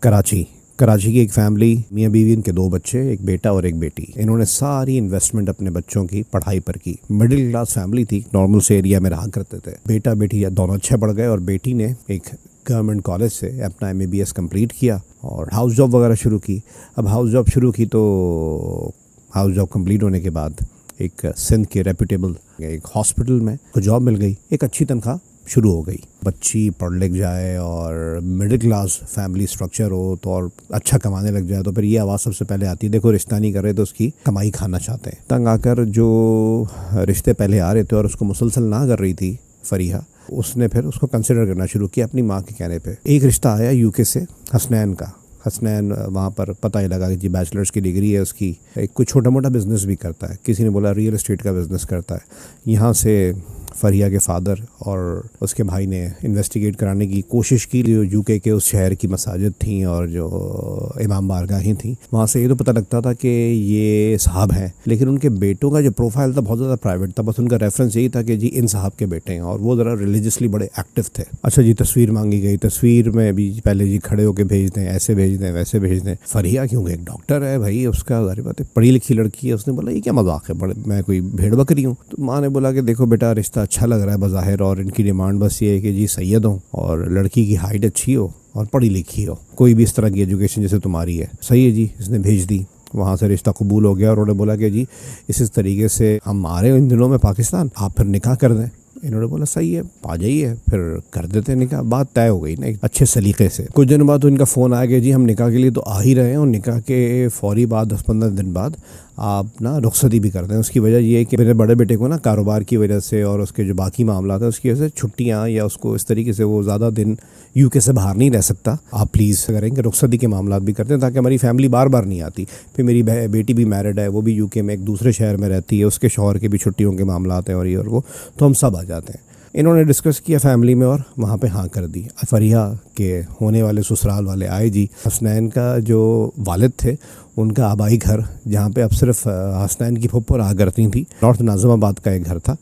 कराची कराची की एक फैमिली, मियाँ बीवी, इनके 2 बच्चे, एक बेटा और एक बेटी। इन्होंने सारी इन्वेस्टमेंट अपने बच्चों की पढ़ाई पर की। मिडिल क्लास फैमिली थी, नॉर्मल से एरिया में रहा करते थे। बेटा बेटी दोनों अच्छे पढ़ गए और बेटी ने एक गवर्नमेंट कॉलेज से अपना MBBS कंप्लीट किया और हाउस जॉब वगैरह शुरू की। अब हाउस जॉब शुरू की तो हाउस जॉब कंप्लीट होने के बाद एक सिंध के रेप्यूटेबल एक हॉस्पिटल में को जॉब मिल गई। एक अच्छी तनख्वाह शुरू हो गई। बच्ची पढ़ लिख जाए और मिडिल क्लास फैमिली स्ट्रक्चर हो तो और अच्छा कमाने लग जाए तो फिर ये आवाज़ सबसे पहले आती है, देखो रिश्ता नहीं कर रहे तो उसकी कमाई खाना चाहते हैं। तंग आकर जो रिश्ते पहले आ रहे थे और उसको मुसलसल ना कर रही थी फरीहा, उसने फिर उसको कंसिडर करना शुरू किया अपनी माँ के कहने पे। एक रिश्ता आया UK से हसनैन का। हसनैन वहाँ पर पता ही लगा कि जी बैचलर्स की डिग्री है उसकी, एक कोई छोटा मोटा बिज़नेस भी करता है। किसी ने बोला रियल एस्टेट का बिज़नेस करता है। यहाँ से फरिया के फादर और उसके भाई ने इन्वेस्टिगेट कराने की कोशिश की। जो UK के उस शहर की मसाजिद थी और जो इमाम बारगाहें थी, वहाँ से ये तो पता लगता था कि ये साहब हैं, लेकिन उनके बेटों का जो प्रोफाइल था बहुत ज़्यादा प्राइवेट था। बस उनका रेफरेंस यही था कि जी इन साहब के बेटे हैं और वो ज़रा रिलीजियसली बड़े एक्टिव थे। अच्छा जी, तस्वीर मांगी गई। तस्वीर में भी पहले जी खड़े होकर भेज दें, ऐसे भेज दें, वैसे भेज दें। फरिया क्योंकि एक डॉक्टर है भाई, उसका जारी बात है पढ़ी लिखी लड़की है। उसने बोला ये क्या मजाक है, बड़े मैं कोई भेड़ बकरी हूँ? तो माँ ने बोला कि देखो बेटा, रिश्ता अच्छा लग रहा है बज़ाहिर और इनकी डिमांड बस ये है कि जी सैयद हो और लड़की की हाइट अच्छी हो और पढ़ी लिखी हो, कोई भी इस तरह की एजुकेशन जैसे तुम्हारी है। सही है जी, इसने भेज दी। वहाँ से रिश्ता कबूल हो गया और उन्होंने बोला कि जी इस तरीके से हम आ रहे हैं इन दिनों में पाकिस्तान, आप फिर निकाह कर दें। इन्होंने बोला सही है, आ जाइए, फिर कर देते निकाह। बात तय हो गई ना एक अच्छे सलीके से। कुछ दिन बाद तो इनका फ़ोन आ गया, जी हम निकाह के लिए तो आ ही रहे हैं और निकाह के फ़ौरी बाद 10-15 दिन बाद आप ना रुखसती भी कर दें। उसकी वजह ये है कि मेरे बड़े बेटे को ना कारोबार की वजह से और उसके जो बाकी मामला था उसकी वजह से छुट्टियाँ या उसको इस तरीके से वो ज़्यादा दिन UK से बाहर नहीं रह सकता। आप प्लीज़ करें कि रुखसती के मामला भी करते हैं ताकि हमारी फैमिली बार बार नहीं आती। फिर मेरी बेटी भी मैरिड है, वो भी UK में एक दूसरे शहर में रहती है, उसके शौहर के भी छुट्टियों के मामला आते हैं और ये और वो, तो हम सब आ जाते हैं। इन्होंने डिस्कस किया फैमिली में और वहाँ पे हाँ कर दी। फरिया के होने वाले ससुराल वाले आए जी। हसनैन का जो वालिद थे उनका आबाई घर, जहाँ पे अब सिर्फ हसनैन की फुप्पो रहा करती थी, नॉर्थ नाज़िमाबाद का एक घर था,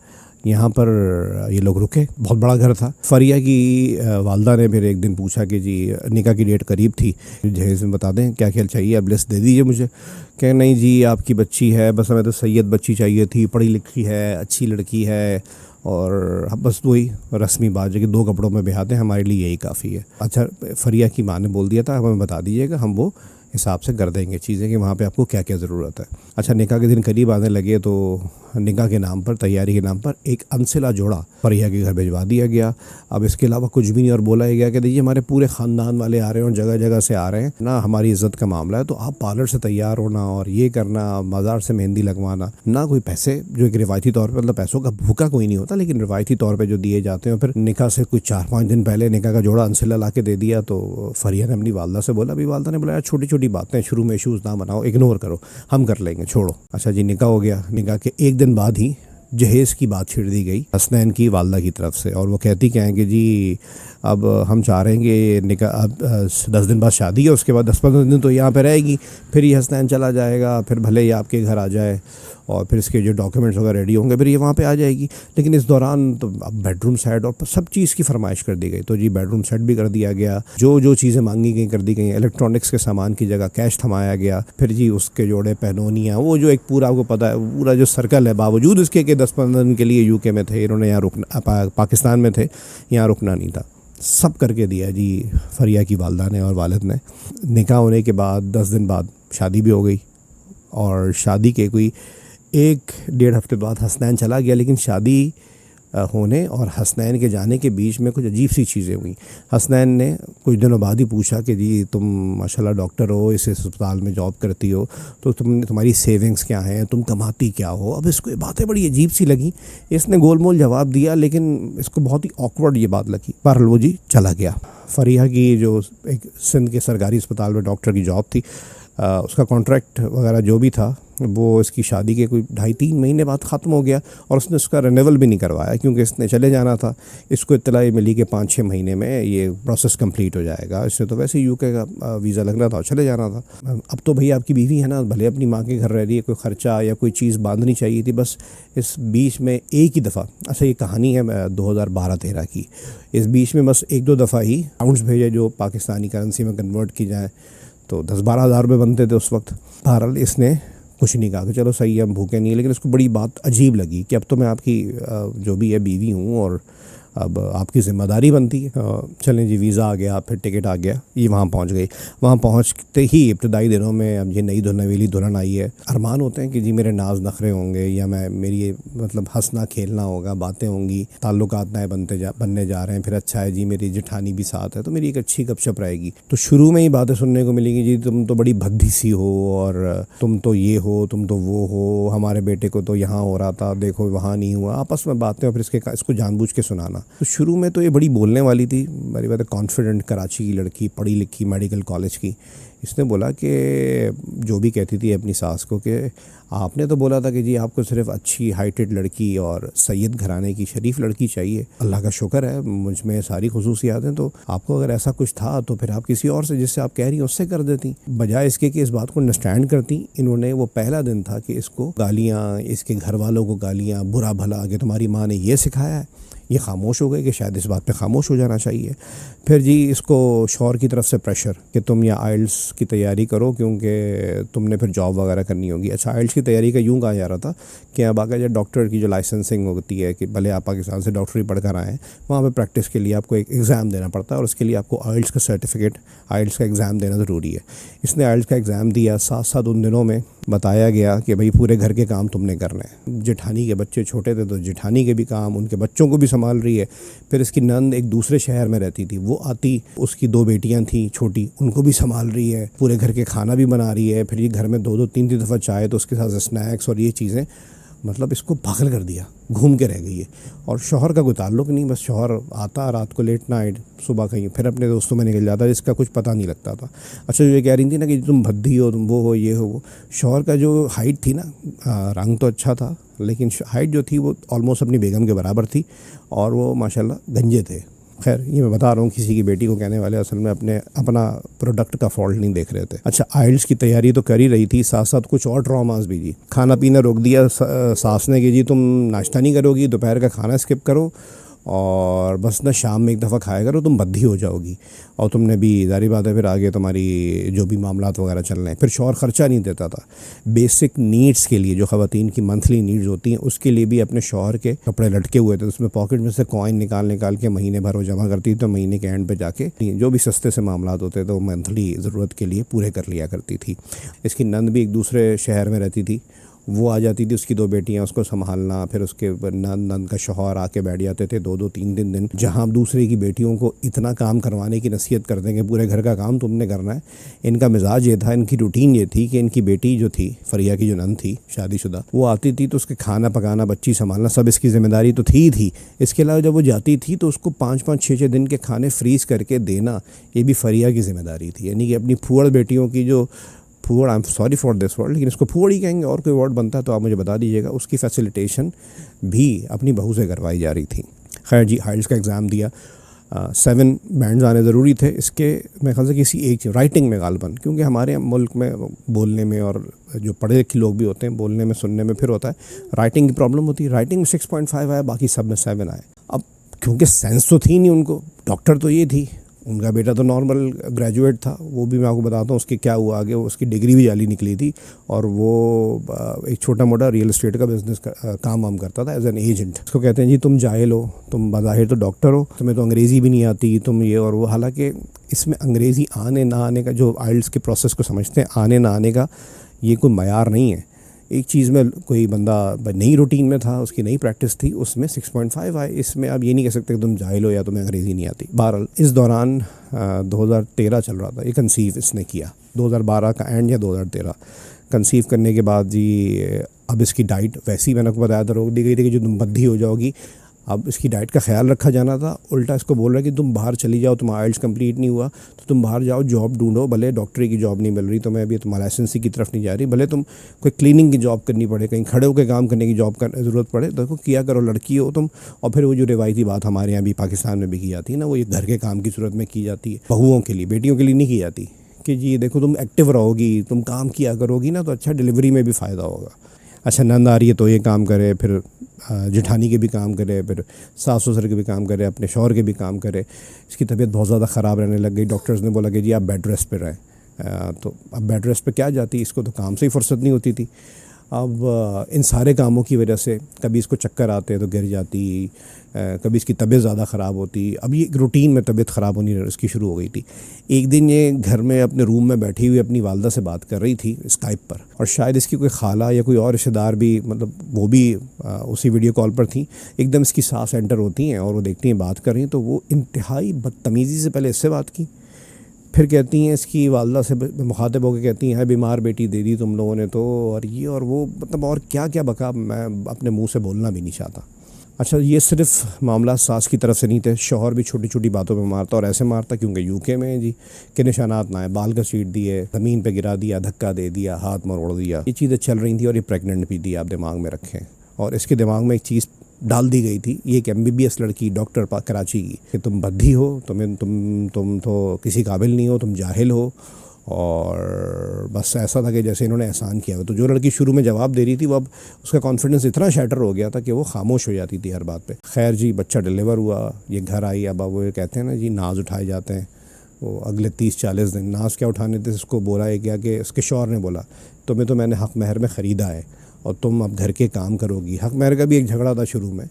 यहाँ पर ये लोग रुके। बहुत बड़ा घर था। फरिया की वालदा ने फिर एक दिन पूछा कि जी निकाह की डेट करीब थी, जहेज़ में बता दें क्या क्या चाहिए, अब लिस्ट दे दीजिए मुझे। कह नहीं जी आपकी बच्ची है, बस हमें तो सैयद बच्ची चाहिए थी, पढ़ी लिखी है, अच्छी लड़की है और बस वही रस्मी बात है कि 2 कपड़ों में ब्याह दें, हमारे लिए यही काफ़ी है। अच्छा, फरिया की माँ ने बोल दिया था हमें बता दीजिएगा, हम वो हिसाब से कर देंगे चीज़ें कि वहाँ पे आपको क्या क्या ज़रूरत है। अच्छा, निकाह के दिन करीब आने लगे तो निकाह के नाम पर, तैयारी के नाम पर एक अनसिला जोड़ा फरिया के घर भिजवा दिया गया। अब इसके अलावा कुछ भी नहीं और बोला गया कि देखिए हमारे पूरे ख़ानदान वाले आ रहे हैं और जगह जगह से आ रहे हैं ना, हमारी इज़्ज़त का मामला है, तो आप पार्लर से तैयार होना और ये करना, मज़ार से मेहंदी लगवाना ना, कोई पैसे जो एक रिवायती तौर पर, मतलब पैसों का भूखा कोई नहीं होता लेकिन रिवायती तौर पर जो दिए जाते हैं। फिर निकाह से कुछ 4-5 दिन पहले निकाह का जोड़ा अनसिला ला के दे दिया। तो फरिया ने अपनी वालदा से बोला, अभी वालदा ने बोला यार छोटी छोटी बातें शुरू में इशूज़ ना बनाओ, इग्नोर करो, हम कर लेंगे, छोड़ो। अच्छा जी, निकाह हो गया। निकाह के एक दिन बाद ही जहेज़ की बात छेड़ दी गई हसनैन की वालदा की तरफ से और वो कहती क्या है कि जी अब हम चाह रहे हैं कि निकाह अब 10 दिन बाद शादी है, उसके बाद 10-15 दिन तो यहाँ पे रहेगी, फिर ये हसनैन चला जाएगा, फिर भले ही आपके घर आ जाए और फिर इसके जो डॉक्यूमेंट्स वगैरह रेडी होंगे फिर ये वहाँ पे आ जाएगी। लेकिन इस दौरान तो अब बेडरूम सेट और सब चीज़ की फरमाइश कर दी गई। तो जी बेडरूम सेट भी कर दिया गया, जो चीज़ें मांगी गई कर दी गई। इलेक्ट्रॉनिक्स के सामान की जगह कैश थमाया गया। फिर जी उसके जोड़े पहनोनियाँ, वो जो एक पूरा आपको पता है पूरा जो सर्कल है, बावजूद इसके कि 10-15 दिन के लिए UK में थे, इन्होंने यहाँ रुकना, पाकिस्तान में थे, यहाँ रुकना नहीं था, सब करके दिया जी फरिया की वालदा ने और वालिद ने। निकाह होने के बाद 10 दिन बाद शादी भी हो गई और शादी के कोई 1-1.5 हफ्ते बाद हसनैन चला गया। लेकिन शादी होने और हसनैन के जाने के बीच में कुछ अजीब सी चीज़ें हुई। हसनैन ने कुछ दिनों बाद ही पूछा कि जी तुम माशाल्लाह डॉक्टर हो, इस अस्पताल में जॉब करती हो, तो तुम्हारी सेविंग्स क्या हैं, तुम कमाती क्या हो? अब इसको ये बातें बड़ी अजीब सी लगी। इसने गोलमोल जवाब दिया लेकिन इसको बहुत ही ऑकवर्ड ये बात लगी। पर वो जी चला गया। फरिया की जो एक सिंध के सरकारी अस्पताल में डॉक्टर की जॉब थी, उसका कॉन्ट्रैक्ट वगैरह जो भी था वो इसकी शादी के कोई 2.5-3 महीने बाद ख़त्म हो गया और उसने उसका रिन्यूअल भी नहीं करवाया क्योंकि इसने चले जाना था। इसको इत्तला ये मिली कि 5-6 महीने में ये प्रोसेस कंप्लीट हो जाएगा। इससे तो वैसे यूके का वीज़ा लगना था और चले जाना था। अब तो भैया आपकी बीवी है ना, भले अपनी माँ के घर रह रही है, कोई ख़र्चा या कोई चीज़ बांधनी चाहिए थी, बस इस बीच में एक ही दफ़ा, अच्छा ये कहानी है 2012-13 की, इस बीच में बस 1-2 दफ़ा ही पाउंड्स भेजे जो पाकिस्तानी करेंसी में कन्वर्ट की जाए, तो 10-12 हज़ार रुपये बनते थे उस वक्त। बहरहाल इसने कुछ नहीं कहा कि चलो सही है हम भूखे नहीं है, लेकिन इसको बड़ी बात अजीब लगी कि अब तो मैं आपकी जो भी है बीवी हूँ और अब आपकी ज़िम्मेदारी बनती है। चलें जी, वीज़ा आ गया, फिर टिकट आ गया, ये वहाँ पहुँच गई। वहाँ पहुँचते ही इब्तदाई दिनों में अब ये नई नवेली दुल्हन आई है, अरमान होते हैं कि जी मेरे नाज नखरे होंगे या मेरी मतलब हंसना खेलना होगा, बातें होंगी, ताल्लुकात नए बनने जा रहे हैं, फिर अच्छा है जी मेरी जेठानी भी साथ है तो मेरी एक अच्छी गपशप रहेगी। तो शुरू में ही बातें सुनने को मिलेंगी, जी तुम तो बड़ी भद्दी सी हो और तुम तो ये हो, तुम तो वो हो, हमारे बेटे को तो यहाँ हो रहा था, देखो वहाँ नहीं हुआ, आपस में बातें और फिर इसको जानबूझ के सुनाना। तो शुरू में तो ये बड़ी बोलने वाली थी, बड़ी बात है, कॉन्फिडेंट कराची की लड़की, पढ़ी लिखी, मेडिकल कॉलेज की। इसने बोला कि जो भी कहती थी अपनी सास को कि आपने तो बोला था कि जी आपको सिर्फ अच्छी हाइटेड लड़की और सैयद घराने की शरीफ लड़की चाहिए, अल्लाह का शुक्र है मुझ में सारी खुसूसियात हैं, तो आपको अगर ऐसा कुछ था तो फिर आप किसी और से जिससे आप कह रही हैं उससे कर देती, बजाय इसके कि इस बात को अंडरस्टैंड करती। इन्होंने वो पहला दिन था कि इसको गालियाँ, इसके घर वालों को गालियाँ, बुरा भला कि तुम्हारी माँ ने ये सिखाया है, ये खामोश हो गए कि शायद इस बात पे खामोश हो जाना चाहिए। फिर जी इसको शौहर की तरफ से प्रेशर कि तुम या आइल्स की तैयारी करो क्योंकि तुमने फिर जॉब वगैरह करनी होगी। अच्छा, आइल्स की तैयारी का यूँ कहा जा रहा था कि अब आगे जो डॉक्टर की जो लाइसेंसिंग होती है कि भले आप पाकिस्तान से डॉक्टरी पढ़ कर आएँ, वहाँ पर प्रैक्टिस के लिए आपको एक एग्ज़ाम देना पड़ता है और उसके लिए आपको आइल्स का सर्टिफिकेट, आइल्स का एग्ज़ाम देना ज़रूरी है। इसने आइल्स का एग्ज़ाम दिया, साथ साथ उन दिनों में बताया गया कि भाई पूरे घर के काम तुमने करने हैं। जेठानी के बच्चे छोटे थे तो जेठानी के भी काम, उनके बच्चों को भी संभाल रही है। फिर इसकी नंद एक दूसरे शहर में रहती थी, वो आती, उसकी 2 बेटियां थी छोटी, उनको भी संभाल रही है, पूरे घर के खाना भी बना रही है, फिर ये घर में 2-2 3-3 दफ़ा चाय, तो उसके साथ स्नैक्स और ये चीज़ें, मतलब इसको पागल कर दिया, घूम के रह गई है। और शौहर का कोई ताल्लुक़ नहीं, बस शौहर आता रात को लेट नाइट, सुबह कहीं फिर अपने दोस्तों में निकल जाता, जिसका कुछ पता नहीं लगता था। अच्छा, जो ये कह रही थी ना कि तुम भद्दी हो, तुम वो हो, ये हो वो, शौहर का जो हाइट थी ना, रंग तो अच्छा था लेकिन हाइट जो थी वो ऑलमोस्ट अपनी बेगम के बराबर थी और वो माशाल्लाह गंजे थे। खैर ये मैं बता रहा हूँ किसी की बेटी को कहने वाले असल में अपना प्रोडक्ट का फॉल्ट नहीं देख रहे थे। अच्छा, आइल्स की तैयारी तो कर ही रही थी, साथ साथ कुछ और ट्रॉमास भी जी। खाना पीना रोक दिया सास ने कि जी तुम नाश्ता नहीं करोगी, दोपहर का खाना स्किप करो और बस ना शाम में एक दफ़ा खाया करो, तुम बद्धी हो जाओगी। और तुमने भी जारी बात है फिर आगे तुम्हारी जो भी मामलात वगैरह चल रहे हैं। फिर शौहर ख़र्चा नहीं देता था, बेसिक नीड्स के लिए जो ख़वातीन की मंथली नीड्स होती हैं उसके लिए भी अपने शौहर के कपड़े लटके हुए थे, उसमें पॉकेट में से कॉइन निकाल के महीने भर वो जमा करती थी, तो महीने के एंड पे जाके जो भी सस्ते से मामलात होते थे वो मंथली ज़रूरत के लिए पूरे कर लिया करती थी। इसकी नंद भी एक दूसरे शहर में रहती थी, वो आ जाती थी, उसकी 2 बेटियां, उसको संभालना, फिर उसके नंद का शौहर आके बैठ जाते थे 2-2 3-3 दिन, जहां दूसरे की बेटियों को इतना काम करवाने की नसीहत कर देंगे, पूरे घर का काम तुमने करना है। इनका मिजाज ये था, इनकी रूटीन ये थी कि इनकी बेटी जो थी, फरिया की जो नंद थी शादीशुदा, वो आती थी तो उसके खाना पकाना, बच्ची संभालना सब इसकी ज़िम्मेदारी तो थी। इसके अलावा जब वो जाती थी तो उसको 5-5 6-6 दिन के खाने फ्रीज़ करके देना, ये भी फरिया की ज़िम्मेदारी थी। यानी कि अपनी फूअड़ बेटियों की जो फूअड़, I am sorry for this word, लेकिन इसको फूअड़ ही कहेंगे, और कोई वर्ड बनता है तो आप मुझे बता दीजिएगा, उसकी फैसिलिटेशन भी अपनी बहू से करवाई जा रही थी। खैर जी, आइल्स का एग्ज़ाम दिया, 7 बैंड्स आने ज़रूरी थे इसके, मेरे ख्याल से किसी एक राइटिंग में गालबन, क्योंकि हमारे मुल्क में बोलने में और जो पढ़े लिखे लोग भी होते हैं बोलने में सुनने में फिर होता है, राइटिंग की प्रॉब्लम होती है। राइटिंग में 6.5 आया, बाकी सब में 7 आए। अब क्योंकि सेंस तो थी नहीं उनको, डॉक्टर तो ये थी, उनका बेटा तो नॉर्मल ग्रेजुएट था, वो भी मैं आपको बताता हूँ उसके क्या हुआ आगे, उसकी डिग्री भी जाली निकली थी और वो एक छोटा मोटा रियल एस्टेट का बिजनेस काम वाम करता था एज एन एजेंट। उसको कहते हैं जी तुम जाहिल हो, तुम बज़ाहिर तो डॉक्टर हो, तुम्हें तो अंग्रेज़ी भी नहीं आती, तुम ये और वो। हालांकि इसमें अंग्रेज़ी आने ना आने का, जो आइल्स के प्रोसेस को समझते हैं, आने ना आने का ये कोई मयार नहीं है। एक चीज़ में कोई बंदा नई रूटीन में था, उसकी नई प्रैक्टिस थी, उसमें 6.5 आए। इसमें आप ये नहीं कह सकते कि तुम जाहिल हो या तुम्हें अंग्रेज़ी नहीं आती। बहरहाल इस दौरान 2013 चल रहा था, ये कंसीव इसने किया, 2012 का एंड या 2013। कंसीव करने के बाद जी अब इसकी डाइट वैसी मैंने आपको बताया था रोक दी गई थी कि जो तुम बद्धी हो जाओगी, अब इसकी डाइट का ख्याल रखा जाना था, उल्टा इसको बोल रहा है कि तुम बाहर चली जाओ, तुम्हारा आइल्स कंप्लीट नहीं हुआ तो तुम बाहर जाओ, जॉब ढूंढो, भले डॉक्टरी की जॉब नहीं मिल रही तुम्हें अभी, तुम्हारा लाइसेंसी की तरफ नहीं जा रही, भले तुम कोई क्लीनिंग की जॉब करनी पड़े, कहीं खड़े होकर काम करने की जॉब का ज़रूरत पड़े, देखो किया करो, लड़की हो तुम। और फिर वो जो रिवायती बात हमारे यहाँ भी पाकिस्तान में भी की जाती है ना, वो ये घर के काम की सूरत में की जाती है, बहुओं के लिए, बेटियों के लिए नहीं की जाती, कि जी देखो तुम एक्टिव रहोगी, तुम काम किया करोगी ना तो अच्छा डिलीवरी में भी फ़ायदा होगा। अच्छा नंद आ रही है तो ये काम करे, फिर जेठानी के भी काम करे, फिर सास ससुर के भी काम करे, अपने शौहर के भी काम करे। इसकी तबीयत बहुत ज़्यादा ख़राब रहने लग गई, डॉक्टर्स ने बोला कि जी आप बेड रेस्ट पे रहें। तो अब बेड रेस्ट पे क्या जाती, इसको तो काम से ही फुर्सत नहीं होती थी। अब इन सारे कामों की वजह से कभी इसको चक्कर आते तो गिर जाती, कभी इसकी तबीयत ज़्यादा ख़राब होती। अब ये रूटीन में तबीयत ख़राब होनी इसकी शुरू हो गई थी। एक दिन ये घर में अपने रूम में बैठी हुई अपनी वालदा से बात कर रही थी स्काइप पर, और शायद इसकी कोई खाला या कोई और रिश्तेदार भी, मतलब वो भी उसी वीडियो कॉल पर थी। एकदम इसकी सास एंटर होती हैं और वो देखती हैं बात कर रही हैं, तो वो इंतहाई बदतमीज़ी से पहले इससे बात की, फिर कहती हैं इसकी वालदा से मुखातिब होकर कहती हैं बीमार बेटी दे दी तुम लोगों ने तो, और ये और वो, मतलब और क्या क्या बका, मैं अपने मुंह से बोलना भी नहीं चाहता। अच्छा ये सिर्फ मामला सास की तरफ से नहीं थे, शौहर भी छोटी छोटी बातों पे मारता, और ऐसे मारता क्योंकि यूके में जी के निशानात ना है, बाल घसीट दिए, ज़मीन पे गिरा दिया, धक्का दे दिया, हाथ मरोड़ दिया, ये चीज़ें चल रही थी। और ये प्रेग्नेंट भी थी, आप दिमाग में रखें। और इसके दिमाग में एक चीज़ डाल दी गई थी, ये एक MBBS लड़की डॉक्टर कराची की, कि तुम बद्धी हो, तुम तो किसी काबिल नहीं हो, तुम जाहिल हो। और बस ऐसा था कि जैसे इन्होंने एहसान किया हो। तो जो लड़की शुरू में जवाब दे रही थी, वो अब उसका कॉन्फिडेंस इतना शैटर हो गया था कि वो खामोश हो जाती थी हर बात पे। खैर जी बच्चा डिलीवर हुआ, ये घर आई। अब वो ये कहते हैं ना जी नाज उठाए जाते हैं, वो अगले 30-40 दिन नाज क्या उठाने थे, इसको बोला है क्या कि इसके शौहर ने बोला तुम्हें तो मैंने हक महर में ख़रीदा है और तुम अब घर के काम करोगी। हक महर का भी एक झगड़ा था शुरू में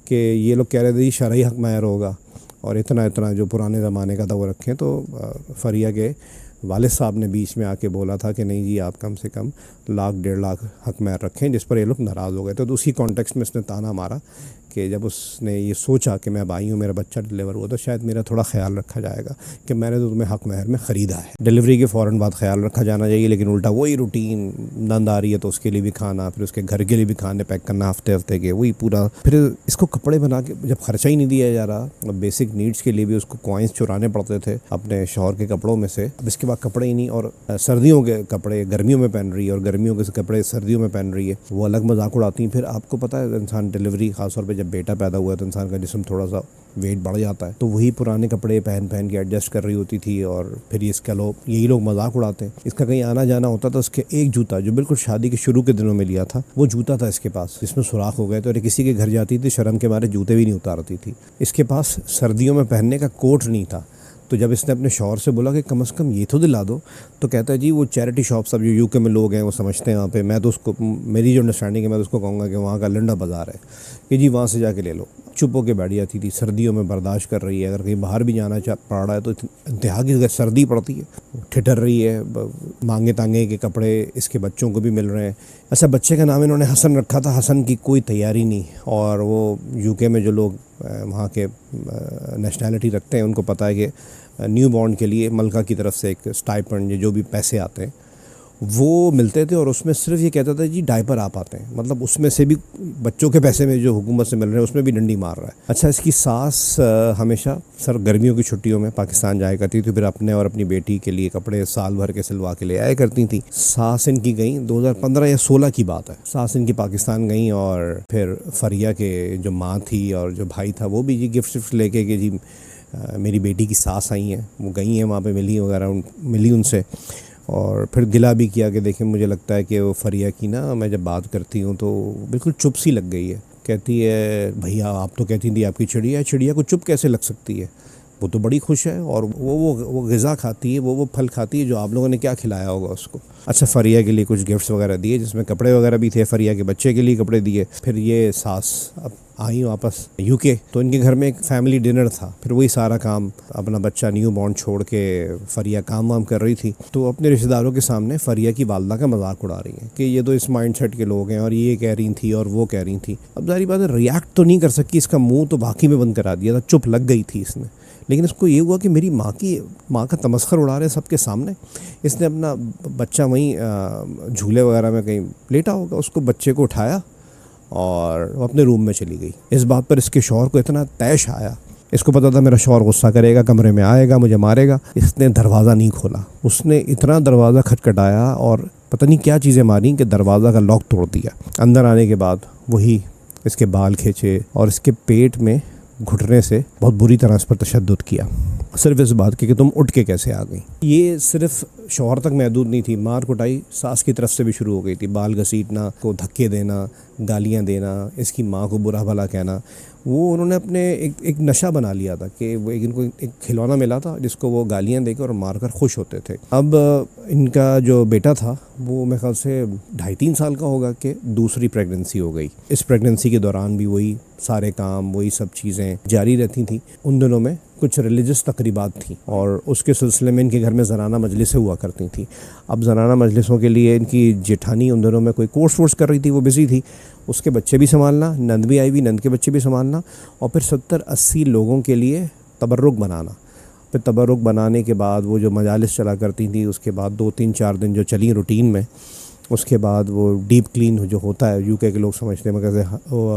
कि ये लोग कह रहे थे जी शरई हक महर होगा, और इतना जो पुराने ज़माने का था वो रखें। तो फरिया के वालिद साहब ने बीच में आके बोला था कि नहीं जी आप कम से कम 1-1.5 लाख हक महर रखें, जिस पर ये लोग नाराज़ हो गए। तो उसी कॉन्टेक्स्ट में इसने ताना मारा कि जब उसने ये सोचा कि मैं अब आई हूँ, मेरा बच्चा डिलीवर हुआ, तो शायद मेरा थोड़ा ख्याल रखा जाएगा कि मैंने तो तुम्हें हक महर में ख़रीदा है। डिलीवरी के फ़ौरन बाद ख्याल रखा जाना चाहिए, लेकिन उल्टा वही रूटीन, नंद आ रही है तो उसके लिए भी खाना, फिर उसके घर के लिए भी खाने पैक करना हफ्ते के, वही पूरा। फिर इसको कपड़े बना के जब खर्चा ही नहीं दिया जा रहा, बेसिक नीड्स के लिए भी उसको कॉइन्स चुराने पड़ते थे अपने शौहर के कपड़ों में से। अब इसके बाद कपड़े ही नहीं, और सर्दियों के कपड़े गर्मियों में पहन रही है और गर्मियों के कपड़े सर्दियों में पहन रही है, वो अलग मजाक उड़ाती हैं। फिर आपको पता है इंसान डिलीवरी, खासतौर पर जब बेटा पैदा हुआ तो इंसान का जिस्म थोड़ा सा वेट बढ़ जाता है, तो वही पुराने कपड़े पहन के एडजस्ट कर रही होती थी। और फिर इसका यही लोग मजाक उड़ाते हैं। इसका कहीं आना जाना होता था, उसके एक जूता जो बिल्कुल शादी के शुरू के दिनों में लिया था, वो जूता था इसके पास जिसमें सुराख हो गए, तो किसी के घर जाती थी शर्म के मारे जूते भी नहीं उतारती थी। इसके पास सर्दियों में पहनने का कोट नहीं था, तो जब इसने अपने शौहर से बोला कि कम से कम ये तो दिला दो, तो कहता है जी वो चैरिटी शॉप्स, अब जो यूके में लोग हैं वो समझते हैं वहाँ पे, मैं तो उसको, मेरी जो अंडरस्टैंडिंग है मैं तो उसको कहूँगा कि वहाँ का लंडा बाज़ार है कि जी वहाँ से जाके ले लो। चुप होकर बैठ जाती थी, सर्दियों में बर्दाश्त कर रही है, अगर कहीं बाहर भी जाना पड़ रहा है तो इंतहा की सर्दी पड़ती है, ठिठर रही है, मांगे तांगे के कपड़े इसके बच्चों को भी मिल रहे हैं। अच्छा बच्चे का नाम इन्होंने हसन रखा था, हसन की कोई तैयारी नहीं, और वो यूके में जो लोग वहाँ के नेशनैलिटी रखते हैं उनको पता है कि न्यू बॉर्न के लिए मलका की तरफ से एक स्टाइपेंड, जो भी पैसे आते हैं वो मिलते थे, और उसमें सिर्फ ये कहता था जी डायपर आप आते हैं, मतलब उसमें से भी बच्चों के पैसे में जो हुकूमत से मिल रहे हैं उसमें भी डंडी मार रहा है। अच्छा इसकी सास हमेशा सर गर्मियों की छुट्टियों में पाकिस्तान जाया करती थी, फिर अपने और अपनी बेटी के लिए कपड़े साल भर के सिलवा के ले आया करती थी। सास इनकी गई 2015 या 16 की बात है, सास इनकी पाकिस्तान गई, और फिर फरिया के जो माँ थी और जो भाई था वो भी जी गिफ्ट लेके कि जी मेरी बेटी की सास आई हैं, वो गई हैं वहाँ पे, मिली उनसे, और फिर गिला भी किया कि देखिए मुझे लगता है कि वो फरिया की ना, मैं जब बात करती हूँ तो बिल्कुल चुप सी लग गई है। कहती है भैया आप तो कहती थी आपकी चिड़िया को चुप कैसे लग सकती है, वो तो बड़ी खुश है, और वो ग़िज़ा खाती है, वो फल खाती है जो आप लोगों ने क्या खिलाया होगा उसको। अच्छा फरिया के लिए कुछ गिफ्ट्स वगैरह दिए, जिसमें कपड़े वगैरह भी थे, फरिया के बच्चे के लिए कपड़े दिए। फिर ये सास अब आई वापस यूके, तो इनके घर में एक फैमिली डिनर था, फिर वही सारा काम, अपना बच्चा न्यू बॉर्न छोड़ के फरिया काम वाम कर रही थी, तो अपने रिश्तेदारों के सामने फरिया की वालदा का मजाक उड़ा रही है कि ये तो इस माइंडसेट के लोग हैं, और ये कह रही थी और वो कह रही थी। अब जारी बात है रिएक्ट तो नहीं कर सकी, इसका मुँह तो बाकी में बंद करा दिया था, चुप लग गई थी इसने। लेकिन इसको ये हुआ कि मेरी माँ का तमस्खर उड़ा रहे सबके सामने। इसने अपना बच्चा वहीं झूले वगैरह में कहीं लेटा होगा, उसको बच्चे को उठाया और वो अपने रूम में चली गई। इस बात पर इसके शौहर को इतना तैश आया, इसको पता था मेरा शौहर गुस्सा करेगा, कमरे में आएगा, मुझे मारेगा। इसने दरवाज़ा नहीं खोला, उसने इतना दरवाज़ा खटखटाया और पता नहीं क्या चीज़ें मारी कि दरवाज़ा का लॉक तोड़ दिया। अंदर आने के बाद वही इसके बाल खींचे और इसके पेट में घुटने से बहुत बुरी तरह इस पर तशद्दुद किया, सिर्फ इस बात की कि तुम उठ के कैसे आ गई। ये सिर्फ शौहर तक महदूद नहीं थी, मार कुटाई सास की तरफ से भी शुरू हो गई थी। बाल घसीटना, को धक्के देना, गालियां देना, इसकी माँ को बुरा भला कहना। वो उन्होंने अपने एक नशा बना लिया था कि वो इनको एक खिलौना मिला था जिसको वो गालियां देकर और मारकर खुश होते थे। अब इनका जो बेटा था वो मेरे ख्याल से 2.5-3 साल का होगा कि दूसरी प्रेगनेंसी हो गई। इस प्रेगनेंसी के दौरान भी वही सारे काम, वही सब चीज़ें जारी रहती थी। उन दिनों में कुछ रिलीजियस तकरीबात थी और उसके सिलसिले में इनके घर में ज़नाना मजलिसें हुआ करती थी। अब ज़नाना मजलिसों के लिए इनकी जेठानी उन दिनों में कोई कोर्स वोर्स कर रही थी, वो बिज़ी थी। उसके बच्चे भी संभालना, नंद भी आई हुई, नंद के बच्चे भी संभालना, और फिर 70-80 लोगों के लिए तबर्रुक बनाना। फिर तबर्रुक बनाने के बाद वो जो मजालिस चला करती थी, उसके बाद 2-3-4 दिन जो चली रूटीन में, उसके बाद वो डीप क्लीन जो होता है, यूके के लोग समझते हैं मगर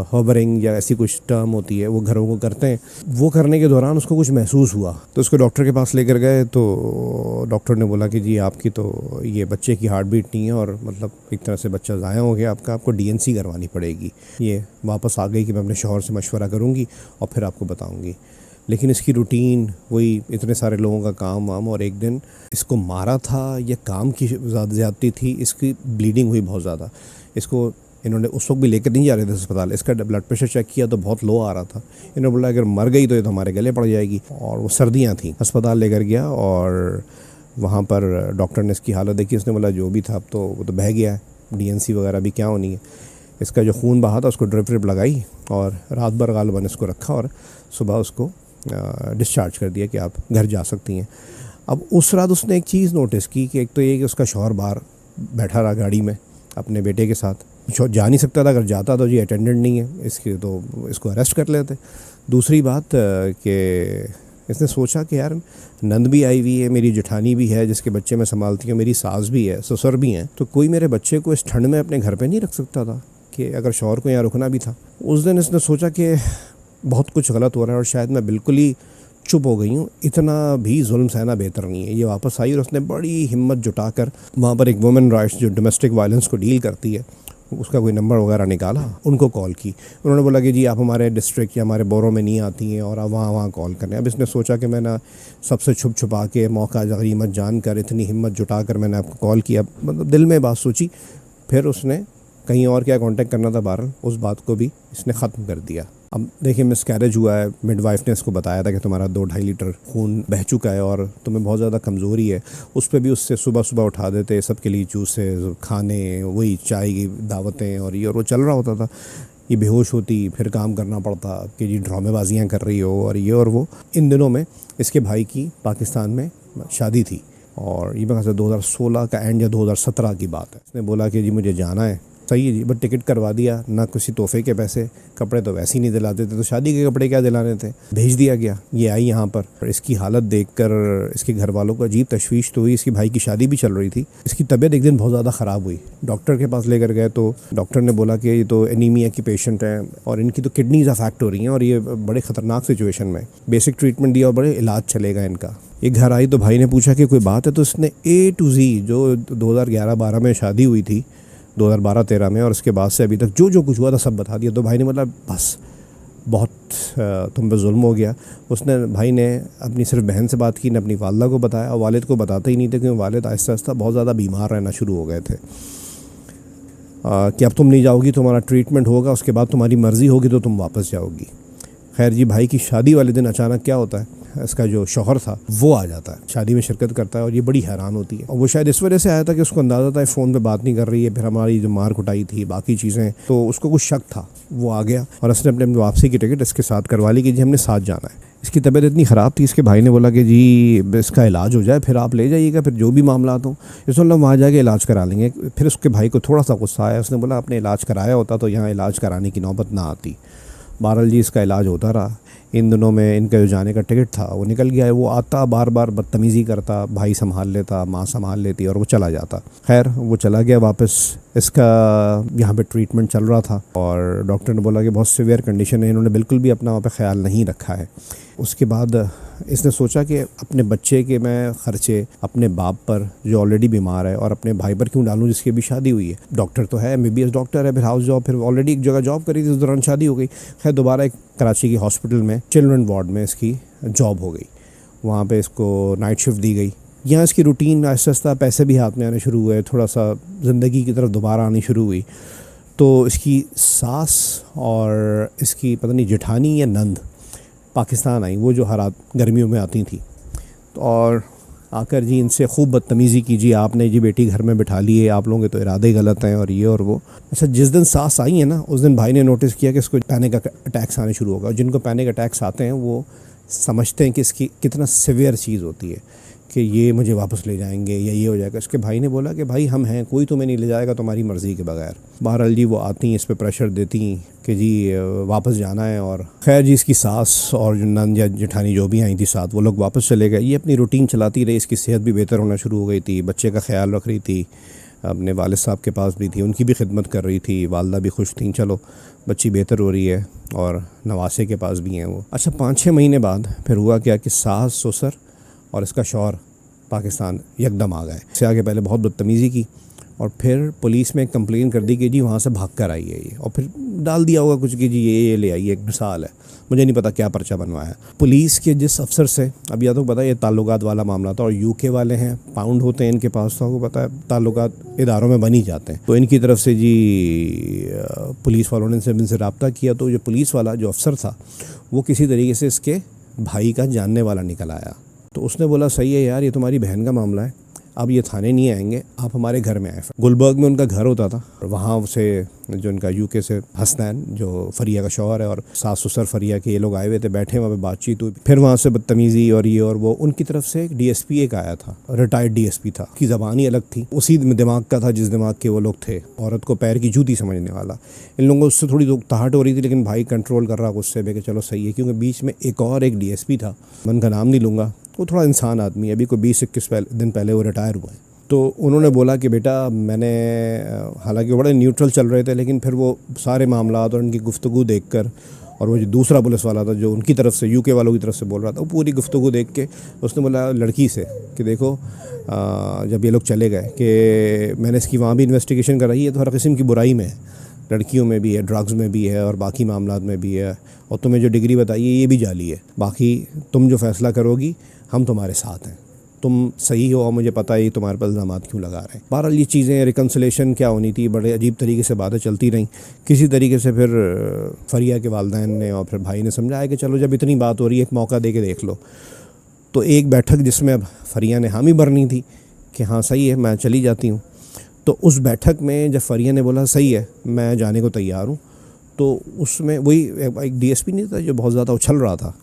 हर्बरिंग या ऐसी कुछ टर्म होती है, वो घरों को करते हैं। वो करने के दौरान उसको कुछ महसूस हुआ तो उसको डॉक्टर के पास लेकर गए। तो डॉक्टर ने बोला कि जी आपकी तो ये बच्चे की हार्ट बीट नहीं है और मतलब एक तरह से बच्चा ज़ाया हो गया आपका, आपको DNC करवानी पड़ेगी। ये वापस आ गई कि मैं अपने शौहर से मशवरा करूँगी और फिर आपको बताऊँगी। लेकिन इसकी रूटीन वही, इतने सारे लोगों का काम वाम, और एक दिन इसको मारा था या काम की ज़्यादती थी, इसकी ब्लीडिंग हुई बहुत ज़्यादा। इसको इन्होंने उस वक्त भी लेकर नहीं जा रहे थे अस्पताल, इसका ब्लड प्रेशर चेक किया तो बहुत लो आ रहा था। इन्होंने बोला अगर मर गई तो ये तो हमारे गले पड़ जाएगी, और वो सर्दियाँ थी। अस्पताल लेकर गया और वहाँ पर डॉक्टर ने इसकी हालत देखी। उसने बोला जो भी था अब तो वो तो बह गया है, DNC वगैरह भी क्या होनी है। इसका जो खून बहा था उसको ड्रिप व्रिप लगाई और रात भर गालिबन इसको रखा और सुबह उसको डिस्चार्ज कर दिया कि आप घर जा सकती हैं। अब उस रात उसने एक चीज़ नोटिस की कि एक तो ये कि उसका शौहर बाहर बैठा रहा गाड़ी में अपने बेटे के साथ, जा नहीं सकता था, अगर जाता तो जी अटेंडेंट नहीं है इसके तो इसको अरेस्ट कर लेते। दूसरी बात कि इसने सोचा कि यार नंद भी आई हुई है, मेरी जेठानी भी है जिसके बच्चे मैं संभालती हूँ, मेरी सास भी है, ससुर भी हैं, तो कोई मेरे बच्चे को इस ठंड में अपने घर पे नहीं रख सकता था कि अगर शौहर को यहाँ रुकना भी था। उस दिन इसने सोचा कि बहुत कुछ गलत हो रहा है और शायद मैं बिल्कुल ही चुप हो गई हूँ, इतना भी जुल्म सहना बेहतर नहीं है। ये वापस आई और उसने बड़ी हिम्मत जुटाकर वहाँ पर एक वुमेन राइट्स जो डोमेस्टिक वायलेंस को डील करती है उसका कोई नंबर वगैरह निकाला, उनको कॉल की। उन्होंने बोला कि जी आप हमारे डिस्ट्रिक्ट या हमारे बोरों में नहीं आती हैं और आप वहाँ कॉल करें। अब इसने सोचा कि मैं ना सबसे छुप छुपा के मौका गनीमत जानकर इतनी हिम्मत जुटाकर मैंने आपको कॉल किया, मतलब दिल में बात सोची। फिर उसने कहीं और क्या कांटेक्ट करना था, बहरहाल उस बात को भी इसने ख़त्म कर दिया। अब देखिए मिसकैरेज हुआ है, मिडवाइफ ने इसको बताया था कि तुम्हारा 2-2.5 लीटर खून बह चुका है और तुम्हें बहुत ज़्यादा कमज़ोरी है। उस पर भी उससे सुबह सुबह उठा देते, सबके लिए जूसेस, खाने, वही चाय की दावतें और ये और वो चल रहा होता था। ये बेहोश होती, फिर काम करना पड़ता कि जी ड्रामेबाजियाँ कर रही हो और ये और वो। इन दिनों में इसके भाई की पाकिस्तान में शादी थी और ये मेरे 2016 का एंड या 2017 की बात है। उसने बोला कि जी मुझे जाना है, सही है जी, बट टिकट करवा दिया, ना किसी तोहफे के पैसे, कपड़े तो वैसे ही नहीं दिलाते थे तो शादी के कपड़े क्या दिलाने थे, भेज दिया गया। ये आई यहाँ पर, इसकी हालत देखकर इसके घर वालों को अजीब तशवीश तो हुई। इसकी भाई की शादी भी चल रही थी। इसकी तबीयत एक दिन बहुत ज़्यादा ख़राब हुई, डॉक्टर के पास लेकर गए तो डॉक्टर ने बोला कि ये तो एनीमिया की पेशेंट है और इनकी तो किडनीज अफेक्ट हो रही हैं और ये बड़े ख़तरनाक सिचुएशन में। बेसिक ट्रीटमेंट दिया और बड़े इलाज चलेगा इनका। ये घर आई तो भाई ने पूछा कि कोई बात है, तो इसने A to Z जो 2011-12 में शादी हुई थी, 2012-13 में, और उसके बाद से अभी तक जो जो कुछ हुआ था सब बता दिया। तो भाई ने मतलब बस बहुत तुम पे जुल्म हो गया। उसने भाई ने अपनी सिर्फ बहन से बात की, ने अपनी वालदा को बताया और वालिद को बताते ही नहीं थे क्योंकि वालिद आहिस्ता आहिस्ता बहुत ज़्यादा बीमार रहना शुरू हो गए थे कि अब तुम नहीं जाओगी, तुम्हारा ट्रीटमेंट होगा, उसके बाद तुम्हारी मर्ज़ी होगी तो तुम वापस जाओगी। खैर जी, भाई की शादी वाले दिन अचानक क्या होता है, इसका जो शौहर था वो आ जाता है, शादी में शिरकत करता है और ये बड़ी हैरान होती है। और वो शायद इस वजह से आया था कि उसको अंदाज़ा था फ़ोन पे बात नहीं कर रही है, फिर हमारी जो मार कुटाई थी बाकी चीज़ें, तो उसको कुछ शक था। वो आ गया और उसने अपने वापसी की टिकट इसके साथ करवा ली कि जी हमने साथ जाना है। इसकी तबीयत इतनी ख़राब थी, इसके भाई ने बोला कि जी इसका इलाज हो जाए फिर आप ले जाइएगा, फिर जो भी मामला हो इसमें हम वहाँ जाके इलाज करा लेंगे। फिर उसके भाई को थोड़ा सा गुस्सा आया, उसने बोला आपने इलाज कराया होता तो यहाँ इलाज कराने की नौबत ना आती। बहरहाल जी इसका इलाज होता रहा। इन दिनों में इनका जो जाने का टिकट था वो निकल गया है। वो आता बार बार बदतमीज़ी करता, भाई संभाल लेता, माँ संभाल लेती और वो चला जाता। खैर वो चला गया वापस। इसका यहाँ पे ट्रीटमेंट चल रहा था और डॉक्टर ने बोला कि बहुत सीवियर कंडीशन है, इन्होंने बिल्कुल भी अपना वहाँ पे ख्याल नहीं रखा है। उसके बाद इसने सोचा कि अपने बच्चे के मैं ख़र्चे अपने बाप पर जो ऑलरेडी बीमार है और अपने भाई पर क्यों डालूं जिसकी भी शादी हुई है। डॉक्टर तो है, MBBS डॉक्टर है, फिर हाउस जॉब, फिर ऑलरेडी एक जगह जॉब करी थी, उस दौरान शादी हो गई। खैर दोबारा एक कराची की हॉस्पिटल में चिल्ड्रन वार्ड में इसकी जॉब हो गई। वहाँ पे इसको नाइट शिफ्ट दी गई। यहाँ इसकी रूटीन आहिस्ता आहिस्ता पैसे भी हाथ में आने शुरू हुए, थोड़ा सा ज़िंदगी की तरफ दोबारा आनी शुरू हुई। तो इसकी सास और इसकी पता नहीं जेठानी या नंद पाकिस्तान आई, वो जो हर रात गर्मियों में आती थी, तो और आकर जी इनसे खूब बदतमीज़ी की, जी आपने जी बेटी घर में बिठा ली है, आप लोगों के तो इरादे गलत हैं और ये और वो। अच्छा, जिस दिन सास आई है ना, उस दिन भाई ने नोटिस किया कि इसको पैनिक अटैक्स आने शुरू होगा। जिनको पैनिक अटैक्स आते हैं वो समझते हैं कि इसकी कितना सिवियर चीज़ होती है कि ये मुझे वापस ले जाएंगे या ये हो जाएगा। इसके भाई ने बोला कि भाई हम हैं, कोई तुम्हें नहीं ले जाएगा तुम्हारी मर्ज़ी के बगैर। बहरहाल जी वो आती, इस पे प्रेशर देती कि जी वापस जाना है। और खैर जी इसकी सास और जो नंद या जेठानी जो भी आई थी साथ, वो लोग वापस चले गए। ये अपनी रूटीन चलाती रही। इसकी सेहत भी बेहतर होना शुरू हो गई थी, बच्चे का ख्याल रख रही थी, अपने वालिद साहब के पास भी थी, उनकी भी खिदमत कर रही थी, वालदा भी खुश थी, चलो बच्ची बेहतर हो रही है और नवासे के पास भी हैं वो। अच्छा, 5-6 महीने बाद फिर हुआ क्या कि सास, ससुर और इसका शौहर पाकिस्तान यकदम आ गए। इससे आगे पहले बहुत बदतमीज़ी की और फिर पुलिस में कंप्लेन कर दी कि जी वहाँ से भाग कर आई है ये, और फिर डाल दिया होगा कुछ कि जी ये ले आई, एक मिसाल है, मुझे नहीं पता क्या पर्चा बनवाया। पुलिस के जिस अफसर से, अब या तो पता है ये ताल्लुकात वाला मामला था और UK वाले हैं, पाउंड होते हैं इनके पास, तो आपको पता है ताल्लुकात इदारों में बन ही जाते हैं। तो इनकी तरफ से जी पुलिस वालों ने इनसे रब्ता किया, तो जो पुलिस वाला जो अफसर था वो किसी तरीके से इसके भाई का जानने वाला निकल आया। तो उसने बोला सही है यार, ये तुम्हारी बहन का मामला है, अब ये थाने नहीं आएंगे, आप हमारे घर में आए। गुलबर्ग में उनका घर होता था, वहाँ से जो उनका UK से हसनैन जो फरिया का शौहर है और सास ससुर फरिया के, ये लोग आए हुए थे, बैठे वहाँ पे बातचीत हुई। फिर वहाँ से बदतमीज़ी और ये और वो। उनकी तरफ से एक DSP एक आया था, रिटायर्ड DSP था, की ज़बान ही अलग थी, उसी दिमाग का था जिस दिमाग के वो लोग थे, औरत को पैर की जूती समझने वाला। इन लोगों को उससे थोड़ी तहाट हो रही थी, लेकिन भाई कंट्रोल कर रहा गुस्से में कि चलो सही है, क्योंकि बीच में एक और एक DSP था, मैं उनका नाम नहीं लूँगा, वो थोड़ा इंसान आदमी है, अभी कोई 20-21 दिन पहले वो रिटायर हुआ है। तो उन्होंने बोला कि बेटा मैंने, हालांकि वो बड़े न्यूट्रल चल रहे थे, लेकिन फिर वो सारे मामलात और उनकी गुफ्तगू देखकर, और वो जो दूसरा पुलिस वाला था जो उनकी तरफ से UK वालों की तरफ से बोल रहा था, वो पूरी गुफ्तगू देख के उसने बोला लड़की से कि देखो जब ये लोग चले गए कि मैंने इसकी वहाँ भी इन्वेस्टिगेशन कराई है, तो हर किस्म की बुराई में है, लड़कियों में भी है, ड्रग्स में भी है और बाकी मामलात में भी है, और तुम्हें जो डिग्री बताई है ये भी जाली है, बाकी तुम जो फ़ैसला करोगी हम तुम्हारे साथ हैं, तुम सही हो और मुझे पता है तुम्हारे पर इल्ज़ाम क्यों लगा रहे हैं। बहरहाल ये चीज़ें रिकन्सिलेशन क्या होनी थी, बड़े अजीब तरीके से बातें चलती रहीं। किसी तरीके से फिर फरिया के वालिदैन ने और फिर भाई ने समझाया कि चलो जब इतनी बात हो रही है एक मौका दे के देख लो। तो एक बैठक जिसमें अब फरिया ने हामी भरनी थी कि हाँ सही है मैं चली जाती हूँ, तो उस बैठक में जब फरिया ने बोला सही है मैं जाने को तैयार हूँ, तो उसमें वही एक DSP नहीं था जो बहुत ज़्यादा उछल रहा था,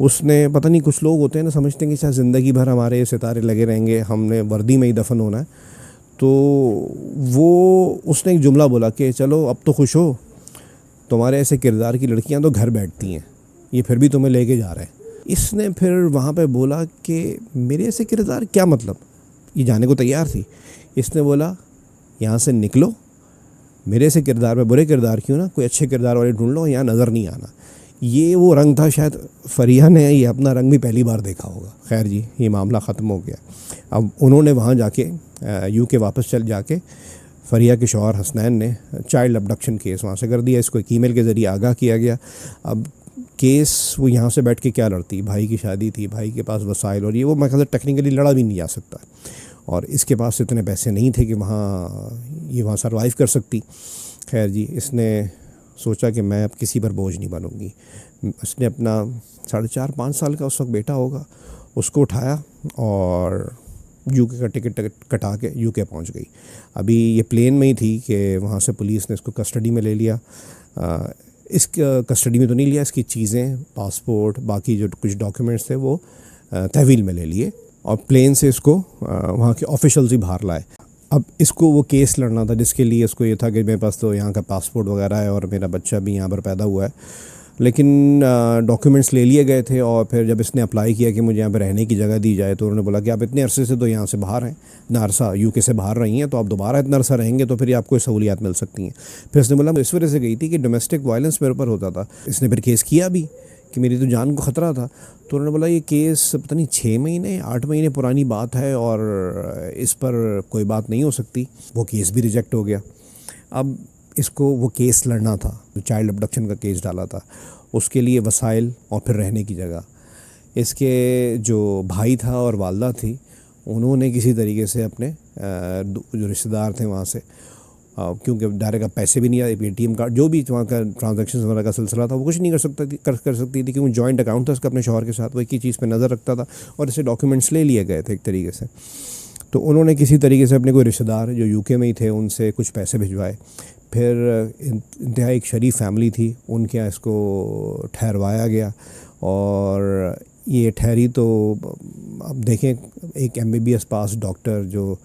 उसने, पता नहीं कुछ लोग होते हैं ना, समझते हैं कि शायद ज़िंदगी भर हमारे सितारे लगे रहेंगे, हमने वर्दी में ही दफन होना है, तो वो उसने एक जुमला बोला कि चलो अब तो खुश हो, तुम्हारे ऐसे किरदार की लड़कियां तो घर बैठती हैं, ये फिर भी तुम्हें लेके जा रहे हैं। इसने फिर वहाँ पे बोला कि मेरे ऐसे किरदार क्या मतलब, ये जाने को तैयार थी। इसने बोला यहाँ से निकलो, मेरे ऐसे किरदार में बुरे किरदार क्यों ना, कोई अच्छे किरदार वाले ढूंढ लो, यहाँ नज़र नहीं आना। ये वो रंग था, शायद फरिया ने ये अपना रंग भी पहली बार देखा होगा। खैर जी ये मामला ख़त्म हो गया। अब उन्होंने वहाँ जाके UK वापस चल जाके फरिया के शौहर हसनैन ने चाइल्ड अबडक्शन केस वहाँ से कर दिया, इसको एक ईमेल के ज़रिए आगाह किया गया। अब केस वो यहाँ से बैठ के क्या लड़ती, भाई की शादी थी, भाई के पास वसाइल और ये वो, मैं कहता टेक्निकली लड़ा भी नहीं जा सकता, और इसके पास इतने पैसे नहीं थे कि वहाँ सर्वाइव कर सकती। खैर जी इसने सोचा कि मैं अब किसी पर बोझ नहीं बनूंगी। उसने अपना 4.5-5 साल का उस वक्त बेटा होगा, उसको उठाया और UK का टिकट कटा के UK पहुंच गई। अभी ये प्लेन में ही थी कि वहाँ से पुलिस ने इसको कस्टडी में ले लिया। इस कस्टडी में तो नहीं लिया, इसकी चीज़ें, पासपोर्ट, बाकी जो कुछ डॉक्यूमेंट्स थे वो तहवील में ले लिए और प्लेन से इसको वहाँ के ऑफिशियल्स ही बाहर लाए। अब इसको वो केस लड़ना था जिसके लिए इसको ये था कि मेरे पास तो यहाँ का पासपोर्ट वगैरह है और मेरा बच्चा भी यहाँ पर पैदा हुआ है, लेकिन डॉक्यूमेंट्स ले लिए गए थे और फिर जब इसने अप्लाई किया कि मुझे यहाँ पे रहने की जगह दी जाए तो उन्होंने बोला कि आप इतने अरसे से तो यहाँ से बाहर हैं, इतना अरसा यूके से बाहर रही हैं, तो आप दोबारा इतना अरसा रहेंगे तो फिर ये आपको सहूलियात मिल सकती हैं। फिर इसने बोला इस वजह से गई थी कि डोमेस्टिक वायलेंस मेरे ऊपर होता था। इसने फिर केस किया भी कि मेरी तो जान को ख़तरा था। तो उन्होंने बोला ये केस पता नहीं 6 महीने 8 महीने पुरानी बात है और इस पर कोई बात नहीं हो सकती। वो केस भी रिजेक्ट हो गया। अब इसको वो केस लड़ना था, जो चाइल्ड अबडक्शन का केस डाला था, उसके लिए वसाइल और फिर रहने की जगह। इसके जो भाई था और वालदा थी, उन्होंने किसी तरीके से अपने जो रिश्तेदार थे वहाँ से, क्योंकि डायरेक्ट पैसे भी नहीं आए, ATM कार्ड जो भी वहाँ का ट्रांजैक्शन वगैरह का सिलसिला था वो कुछ नहीं कर सकती थी क्योंकि जॉइंट अकाउंट था उसका अपने शौहर के साथ, वो एक ही चीज़ पे नज़र रखता था और इसे डॉक्यूमेंट्स ले लिए गए थे एक तरीके से। तो उन्होंने किसी तरीके से अपने कोई रिश्तेदार जो यूके में ही थे उनसे कुछ पैसे भिजवाए। फिर इंतहाई एक शरीफ फैमिली थी, उनके यहाँ इसको ठहरवाया गया और ये ठहरी। तो अब देखें, एक MBBS पास डॉक्टर जो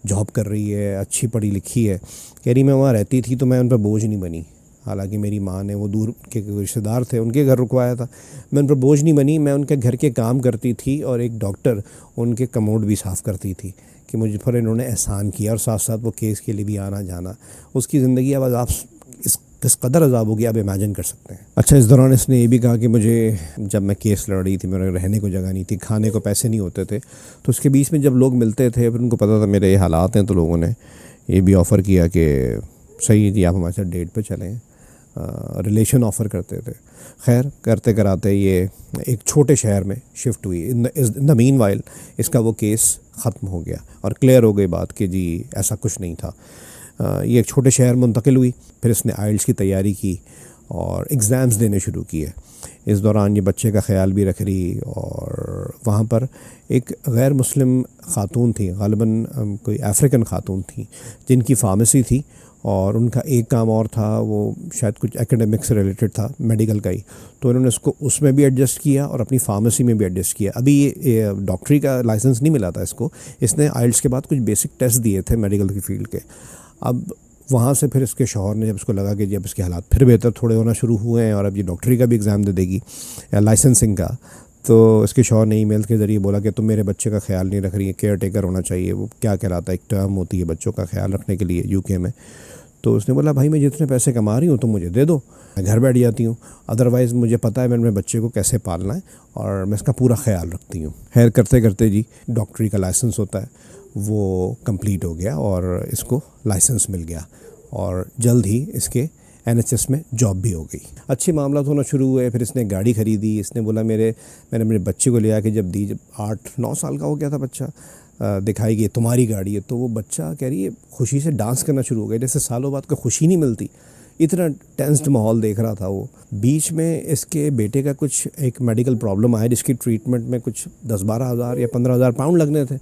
जॉब कर रही है, अच्छी पढ़ी लिखी है, कह रही मैं वहाँ रहती थी तो मैं उन पर बोझ नहीं बनी। हालांकि मेरी माँ ने, वो दूर के रिश्तेदार थे उनके घर रुकवाया था, मैं उन पर बोझ नहीं बनी, मैं उनके घर के काम करती थी और एक डॉक्टर उनके कमोड भी साफ़ करती थी कि मुझ पर इन्होंने एहसान किया और साथ साथ वो केस के लिए भी आना जाना। उसकी ज़िंदगी अब आप किस कदर अजाब होगी आप इमेजिन कर सकते हैं। अच्छा, इस दौरान इसने ये भी कहा कि मुझे जब मैं केस लड़ रही थी मेरे रहने को जगह नहीं थी, खाने को पैसे नहीं होते थे, तो उसके बीच में जब लोग मिलते थे फिर उनको पता था मेरे ये हालात हैं, तो लोगों ने ये भी ऑफ़र किया कि सही जी आप हमारे साथ डेट पे चलें, रिलेशन ऑफ़र करते थे। खैर करते कराते ये एक छोटे शहर में शिफ्ट हुई। इन द मीन वाइल इसका वो केस ख़त्म हो गया और क्लियर हो गई बात कि जी ऐसा कुछ नहीं था। ये एक छोटे शहर मुंतकिल हुई। फिर इसने आइल्स की तैयारी की और एग्ज़ाम्स देने शुरू किए। इस दौरान ये बच्चे का ख्याल भी रख रही और वहाँ पर एक गैर मुस्लिम ख़ातून थी, ग़ालिबन कोई अफ्रीकन ख़ातून थी, जिनकी फ़ार्मेसी थी और उनका एक काम और था, वो शायद कुछ एकेडमिक से रिलेटेड था, मेडिकल का ही। तो इन्होंने उसको उसमें भी एडजस्ट किया और अपनी फ़ार्मेसी में भी एडजस्ट किया। अभी ये डॉक्टरी का लाइसेंस नहीं मिला था इसको, इसने आइल्स के बाद कुछ बेसिक टेस्ट दिए थे मेडिकल की फ़ील्ड के। अब वहाँ से फिर इसके शौहर ने, जब इसको लगा कि जब इसके हालात फिर बेहतर थोड़े होना शुरू हुए हैं और अब ये डॉक्टरी का भी एग्ज़ाम दे देगी या लाइसेंसिंग का, तो इसके शौहर ने ईमेल के ज़रिए बोला कि तुम मेरे बच्चे का ख्याल नहीं रख रही है, केयर टेकर होना चाहिए। वो क्या कहलाता है, एक टर्म होती है बच्चों का ख्याल रखने के लिए यूके में। तो उसने बोला भाई मैं जितने पैसे कमा रही हूँ तुम मुझे दे दो, मैं घर बैठ जाती हूँ, अदरवाइज़ मुझे पता है मैंने अपने बच्चे को कैसे पालना है और मैं इसका पूरा ख्याल रखती हूँ। खैर करते करते जी डॉक्टरी का लाइसेंस होता है वो कंप्लीट हो गया और इसको लाइसेंस मिल गया और जल्द ही इसके NHS में जॉब भी हो गई। अच्छे मामला होना शुरू हुए। फिर इसने गाड़ी ख़रीदी। इसने बोला मैंने अपने बच्चे को ले आके जब 8-9 साल का हो गया था बच्चा, दिखाई कि तुम्हारी गाड़ी है, तो वो बच्चा कह रही है खुशी से डांस करना शुरू हो गया, जैसे सालों बाद कोई खुशी नहीं मिलती, इतना टेंस्ड माहौल देख रहा था वो। बीच में इसके बेटे का कुछ एक मेडिकल प्रॉब्लम आया जिसकी ट्रीटमेंट में कुछ 10-12 हज़ार या 15,000 पाउंड लगने थे।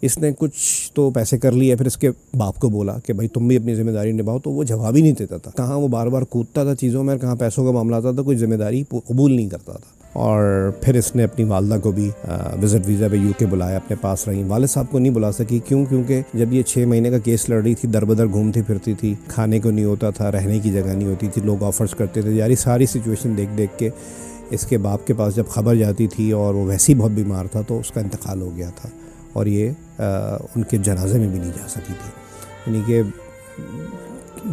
इसने कुछ तो पैसे कर लिए। फिर इसके बाप को बोला कि भाई तुम भी अपनी ज़िम्मेदारी निभाओ, तो वो जवाब ही नहीं देता था। कहाँ वो बार बार कूदता था चीज़ों में, कहाँ पैसों का मामला आता था, कोई ज़िम्मेदारी कबूल नहीं करता था। और फिर इसने अपनी वालदा को भी विज़िट वीज़ा पे यूके बुलाया, अपने पास रही। वालिद साहब को नहीं बुला सकी, क्योंकि जब ये 6 महीने का केस लड़ रही थी, दर बदर घूमती फिरती थी, खाने को नहीं होता था, रहने की जगह नहीं होती थी, लोग ऑफ़र्स करते थे। यारी सारी सिचुएशन देख देख के इसके बाप के पास जब खबर जाती थी और वो वैसे ही बहुत बीमार था, तो उसका इंतकाल हो गया था और ये उनके जनाजे में भी नहीं जा सकी थी। यानी कि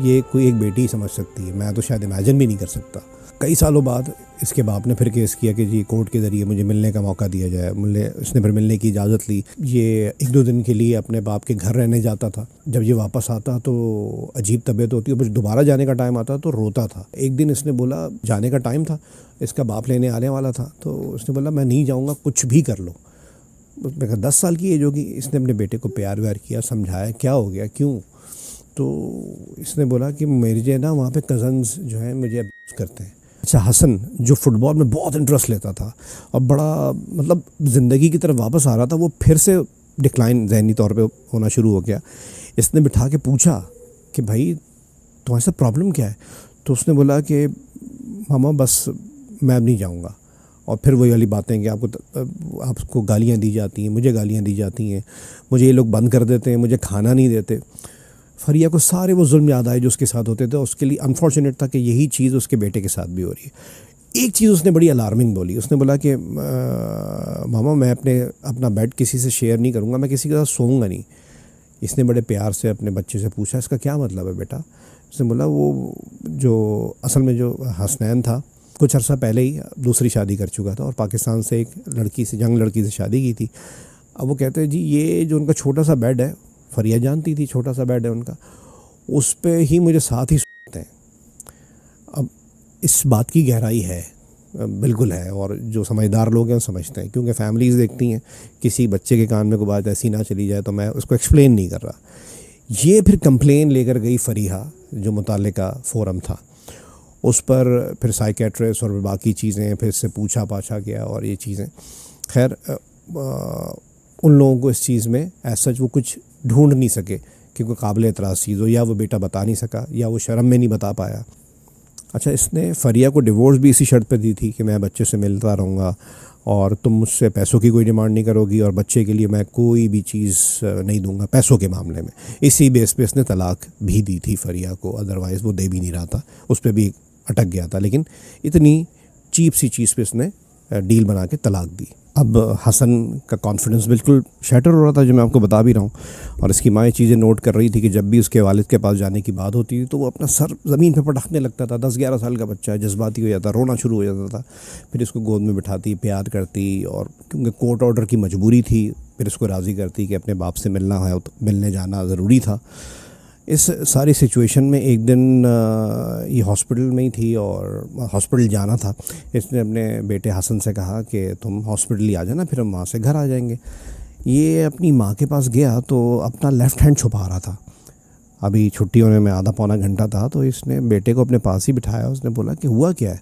ये कोई एक बेटी ही समझ सकती है, मैं तो शायद इमेजिन भी नहीं कर सकता। कई सालों बाद इसके बाप ने फिर केस किया कि जी कोर्ट के ज़रिए मुझे मिलने का मौका दिया जाए। उसने फिर मिलने की इजाज़त ली। ये 1-2 दिन के लिए अपने बाप के घर रहने जाता था। जब ये वापस आता तो अजीब तबीयत होती है, फिर दोबारा जाने का टाइम आता तो रोता था। एक दिन इसने बोला, जाने का टाइम था, इसका बाप लेने आने वाला था, तो उसने बोला मैं नहीं जाऊँगा, कुछ भी कर लो। उसने कहा 10 साल की एज होगी। इसने अपने बेटे को प्यार व्यार किया, समझाया क्या हो गया क्यों। तो इसने बोला कि मेरे ना वहाँ पे कज़न्स जो हैं मुझे अब्यूज़ करते हैं। अच्छा, हसन जो फ़ुटबॉल में बहुत इंटरेस्ट लेता था और बड़ा मतलब ज़िंदगी की तरफ वापस आ रहा था, वो फिर से डिक्लाइन ज़हनी तौर पे होना शुरू हो गया। इसने बिठा के पूछा कि भाई तुम्हारे साथ प्रॉब्लम क्या है। तो उसने बोला कि मामा बस मैं अब नहीं जाऊँगा। और फिर वही वाली बातें कि आपको गालियाँ दी जाती हैं, मुझे गालियाँ दी जाती हैं, मुझे ये लोग बंद कर देते हैं, मुझे खाना नहीं देते। फरिया को सारे वो जुल्म याद आए जो उसके साथ होते थे। उसके लिए अनफॉर्चुनेट था कि यही चीज़ उसके बेटे के साथ भी हो रही है। एक चीज़ उसने बड़ी अलार्मिंग बोली, उसने बोला कि मामा मैं अपना बेड किसी से शेयर नहीं करूँगा, मैं किसी के साथ सोऊंगा नहीं। इसने बड़े प्यार से अपने बच्चे से पूछा इसका क्या मतलब है बेटा। उसने बोला वो जो असल में जो हसनैन था कुछ अर्सा पहले ही दूसरी शादी कर चुका था और पाकिस्तान से एक लड़की से यंग लड़की से शादी की थी। अब वो कहते हैं जी ये जो उनका छोटा सा बेड है, फरिया जानती थी छोटा सा बेड है उनका, उस पे ही मुझे साथ ही सोते हैं। अब इस बात की गहराई है, बिल्कुल है, और जो समझदार लोग हैं वो समझते हैं, क्योंकि फैमिलीज़ देखती हैं किसी बच्चे के कान में कोई बात ऐसी ना चली जाए। तो मैं उसको एक्सप्लेन नहीं कर रहा। ये फिर कंप्लेन लेकर गई फरीहा, जो मुताल्लिका फ़ोरम था, उस पर फिर साइकेट्रिस्ट और बाकी चीज़ें, फिर से पूछा पाछा गया और ये चीज़ें। खैर उन लोगों को इस चीज़ में ऐसा वो कुछ ढूंढ नहीं सके कि कोई काबिल एतराज़ चीज़ हो, या वो बेटा बता नहीं सका या वो शर्म में नहीं बता पाया। अच्छा, इसने फरिया को डिवोर्स भी इसी शर्त पे दी थी कि मैं बच्चे से मिलता रहूँगा और तुम मुझसे पैसों की कोई डिमांड नहीं करोगी और बच्चे के लिए मैं कोई भी चीज़ नहीं दूंगा पैसों के मामले में। इसी बेस पे इसने तलाक भी दी थी फरिया को, अदरवाइज़ वो दे भी नहीं रहा था, उस पर भी अटक गया था। लेकिन इतनी चीप सी चीज़ पे इसने डील बना के तलाक दी। अब हसन का कॉन्फिडेंस बिल्कुल शैटर हो रहा था, जो मैं आपको बता भी रहा हूँ। और इसकी माँ ये चीज़ें नोट कर रही थी कि जब भी उसके वालिद के पास जाने की बात होती थी तो वो अपना सर ज़मीन पे पटकने लगता था। 10-11 साल का बच्चा है, जज्बाती हो जाता, रोना शुरू हो जाता था। फिर इसको गोद में बिठाती, प्यार करती, और क्योंकि कोर्ट ऑर्डर की मजबूरी थी फिर इसको राज़ी करती कि अपने बाप से मिलना है तो मिलने जाना ज़रूरी था। इस सारी सिचुएशन में एक दिन ये हॉस्पिटल में ही थी और हॉस्पिटल जाना था। इसने अपने बेटे हसन से कहा कि तुम हॉस्पिटल ही आ जाना, फिर हम वहाँ से घर आ जाएंगे। ये अपनी माँ के पास गया तो अपना लेफ़्ट हैंड छुपा रहा था। अभी छुट्टी होने में आधा पौना घंटा था, तो इसने बेटे को अपने पास ही बिठाया। उसने बोला कि हुआ क्या है,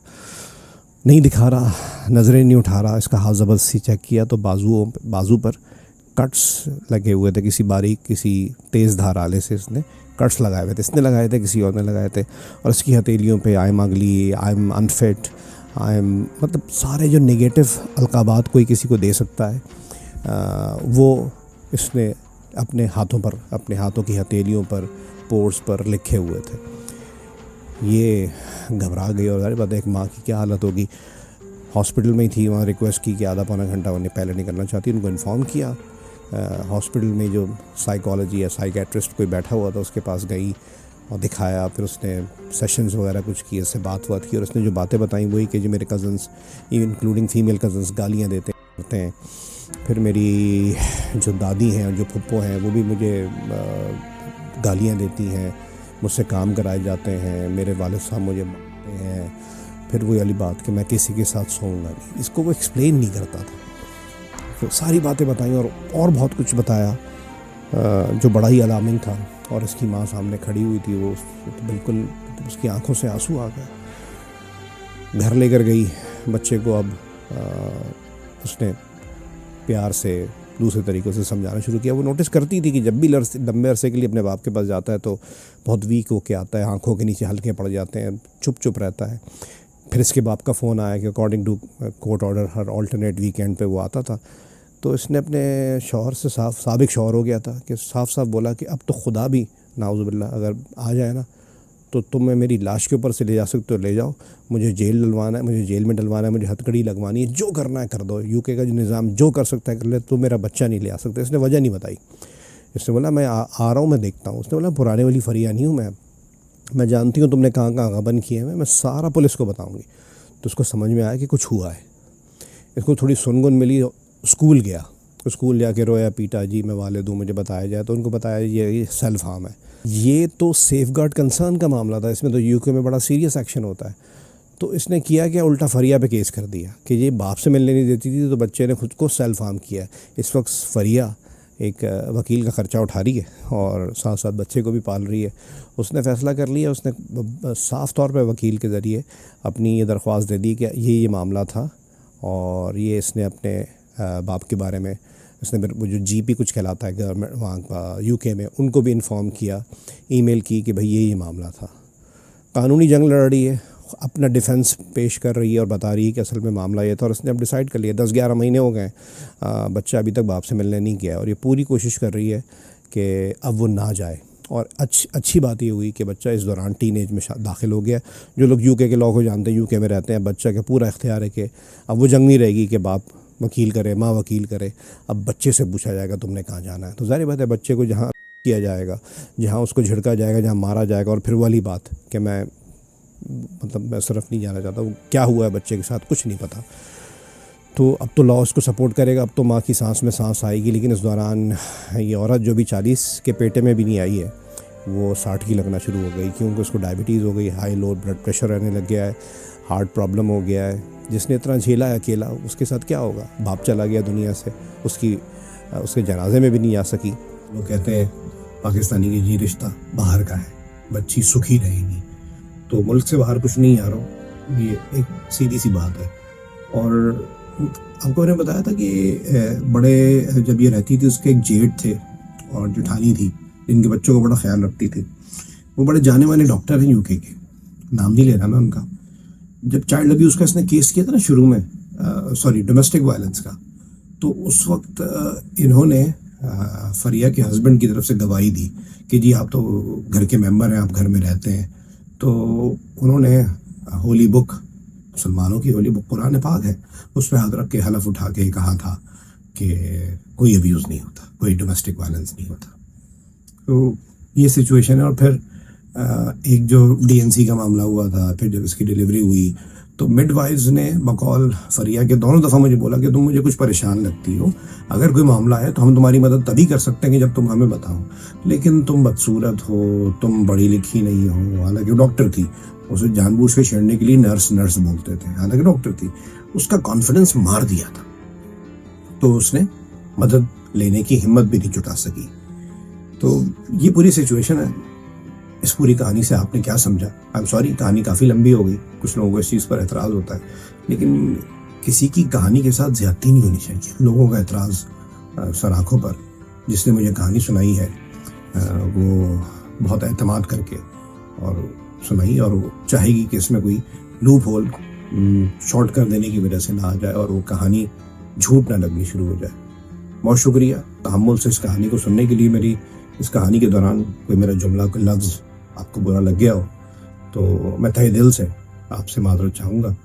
नहीं दिखा रहा, नज़रें नहीं उठा रहा। इसका हाथ ज़बरदस्ती चेक किया तो बाजू पर कट्स लगे हुए थे, किसी बारीक किसी तेज़ धार आले से इसने कट्स लगाए हुए थे। इसने लगाए थे, किसी और ने लगाए थे। और इसकी हथेलियों पे आई एम अगली, I am unfit, I am, मतलब सारे जो नेगेटिव अलकाबात कोई किसी को दे सकता है वो इसने अपने हाथों की हथेलियों पर, पोर्स पर लिखे हुए थे। ये घबरा गई और जाहिर बात है एक माँ की क्या हालत होगी। हॉस्पिटल में ही थी, वहाँ रिक्वेस्ट की कि आधा पौना घंटा उन्हें पहले निकलना चाहती। उनको इन्फॉर्म किया। हॉस्पिटल में जो साइकोलॉजी या साइकेट्रिस्ट कोई बैठा हुआ था उसके पास गई और दिखाया। फिर उसने सेशंस वगैरह कुछ किए, उससे बात की, और उसने जो बातें बताई वही कि जी मेरे कज़न्स, इंक्लूडिंग फीमेल कज़न्स, गालियाँ देते हैं। फिर मेरी जो दादी हैं और जो फुप्पो हैं वो भी मुझे गालियाँ देती हैं, मुझसे काम कराए जाते हैं, मेरे वालिद साहब मुझे मारते हैं। फिर वही वाली बात कि मैं किसी के साथ सोऊंगा नहीं। इसको वो एक्सप्लेन नहीं करता था। तो सारी बातें बताई और बहुत कुछ बताया जो बड़ा ही अलार्मिंग था। और इसकी माँ सामने खड़ी हुई थी, वो तो बिल्कुल उसकी आंखों से आंसू आ गए। घर लेकर गई बच्चे को। अब उसने प्यार से दूसरे तरीक़ों से समझाना शुरू किया। वो नोटिस करती थी कि जब भी लंबे अरसे के लिए अपने बाप के पास जाता है तो बहुत वीक होके आता है, आंखों के नीचे हल्के पड़ जाते हैं, चुप रहता है। फिर इसके बाप का फ़ोन आया कि अकॉर्डिंग टू कोर्ट ऑर्डर हर ऑल्टरनेट वीकेंड पे वो आता था। तो इसने अपने शौहर से साबिक शौहर हो गया था कि साफ बोला कि अब तो खुदा भी नाउज़ुबिल्लाह अगर आ जाए ना तो तुम्हें मेरी लाश के ऊपर से ले जा सकते हो, ले जाओ, मुझे जेल डलवाना है, मुझे जेल में डलवाना है, मुझे हथकड़ी लगवानी है, जो करना है कर दो। यूके का जो निज़ाम जो कर सकता है कर ले, तो मेरा बच्चा नहीं ले आ सकता। इसने वजह नहीं बताई। इसने बोला मैं आ रहा हूँ, मैं देखता हूँ। उसने बोला पुराने वाली फरिया नहीं हूँ मैं जानती हूँ तुमने कहाँ गबन किए हैं, मैं सारा पुलिस को बताऊँगी। तो उसको समझ में आया कि कुछ हुआ है। इसको थोड़ी सुनगुन मिली, स्कूल गया। स्कूल जाके रोया पीटा, जी मैं वालिद हूँ, मुझे बताया जाए। तो उनको बताया ये सेल्फ हार्म है। ये तो सेफगार्ड कंसर्न का मामला था, इसमें तो यूके में बड़ा सीरियस एक्शन होता है। तो इसने किया क्या, उल्टा फरिया पे केस कर दिया कि ये बाप से मिलने नहीं देती थी तो बच्चे ने खुद को सेल्फ हार्म किया। इस वक्त फरिया एक वकील का ख़र्चा उठा रही है और साथ साथ बच्चे को भी पाल रही है। उसने फ़ैसला कर लिया, उसने साफ़ तौर पे वकील के ज़रिए अपनी ये दरख्वास्त दे दी कि ये मामला था और ये इसने अपने बाप के बारे में, इसने वो जो जीपी कुछ कहलाता है गवर्नमेंट वहाँ का यूके में, उनको भी इन्फॉर्म किया, ईमेल की कि भाई ये मामला था। कानूनी जंग लड़ रही है, अपना डिफेंस पेश कर रही है और बता रही है कि असल में मामला ये था। और उसने अब डिसाइड कर लिया, 10-11 महीने हो गए, बच्चा अभी तक बाप से मिलने नहीं गया और ये पूरी कोशिश कर रही है कि अब वो ना जाए। और अच्छी बात ये हुई कि बच्चा इस दौरान टीनेज में दाखिल हो गया। जो लोग यूके के लॉ को जानते हैं, यूके में रहते हैं, बच्चा का पूरा इख्तियार है कि अब वो जंग नहीं रहेगी कि बाप वकील करे, माँ वकील करे। अब बच्चे से पूछा जाएगा तुमने कहाँ जाना है। तो ज़ाहिर बात है बच्चे को जहाँ किया जाएगा, जहाँ उसको झिड़का जाएगा, जहाँ मारा जाएगा, और फिर वाली बात कि मैं सिर्फ नहीं जाना चाहता, वो क्या हुआ है बच्चे के साथ कुछ नहीं पता। तो अब तो लॉ उसको सपोर्ट करेगा, अब तो माँ की सांस में सांस आएगी। लेकिन इस दौरान ये औरत जो भी 40 के पेटे में भी नहीं आई है, वो 60 की लगना शुरू हो गई, क्योंकि उसको डायबिटीज़ हो गई, हाई लो ब्लड प्रेशर रहने लग गया है, हार्ट प्रॉब्लम हो गया है। जिसने इतना झेला है अकेला, उसके साथ क्या होगा। बाप चला गया दुनिया से, उसके जनाजे में भी नहीं आ सकी। वो कहते हैं पाकिस्तानी की जी रिश्ता बाहर का है, बच्ची सुखी रहेगी। तो मुल्क से बाहर कुछ नहीं आ रहा हूँ, ये एक सीधी सी बात है। और आपको मैंने बताया था कि बड़े जब ये रहती थी, उसके एक जेठ थे और जेठानी थी, जिनके बच्चों का बड़ा ख्याल रखती थी। वो बड़े जाने माने डॉक्टर हैं यूके के, नाम नहीं ले रहा मैं उनका। जब चाइल्ड अब्यूज़ का इसने केस किया था ना शुरू में, डोमेस्टिक वायलेंस का, तो उस वक्त इन्होंने फरिया के हस्बैंड की तरफ से गवाही दी कि जी आप तो घर के मेंबर हैं, आप घर में रहते हैं। तो उन्होंने होली बुक, मुसलमानों की होली बुक कुरान पाक है, उस पर हाथ रख के हलफ उठा के कहा था कि कोई अब्यूज़ नहीं होता, कोई डोमेस्टिक वायलेंस नहीं होता। तो ये सिचुएशन है। और फिर एक जो डीएनसी का मामला हुआ था, फिर जब इसकी डिलीवरी हुई तो मिडवाइफ्स ने बकौल फरिया के दोनों दफ़ा मुझे बोला कि तुम मुझे कुछ परेशान लगती हो, अगर कोई मामला है तो हम तुम्हारी मदद तभी कर सकते हैं कि जब तुम हमें बताओ, लेकिन तुम बदसूरत हो, तुम पढ़ी लिखी नहीं हो। हालांकि डॉक्टर थी, उसे जानबूझ के छेड़ने के लिए नर्स बोलते थे, हालांकि डॉक्टर थी। उसका कॉन्फिडेंस मार दिया था, तो उसने मदद लेने की हिम्मत भी नहीं जुटा सकी। तो ये पूरी सिचुएशन है। इस पूरी कहानी से आपने क्या समझा? आई एम सॉरी, कहानी काफ़ी लंबी हो गई, कुछ लोगों को इस चीज़ पर एतराज़ होता है, लेकिन किसी की कहानी के साथ ज़्यादती नहीं होनी चाहिए। लोगों का एतराज़ सर आँखों पर, जिसने मुझे कहानी सुनाई है वो बहुत एतमाद करके और सुनाई, और वो चाहेगी कि इसमें कोई लूप होल शॉर्ट कर देने की वजह से ना आ जाए और वो कहानी झूठ ना लगनी शुरू हो जाए। बहुत शुक्रिया तहम्मुल से इस कहानी को सुनने के लिए। मेरी इस कहानी के दौरान कोई मेरा जुमला, कोई लफ्ज़ आपको बुरा लग गया हो तो मैं तहे दिल से आपसे माज़रत चाहूँगा।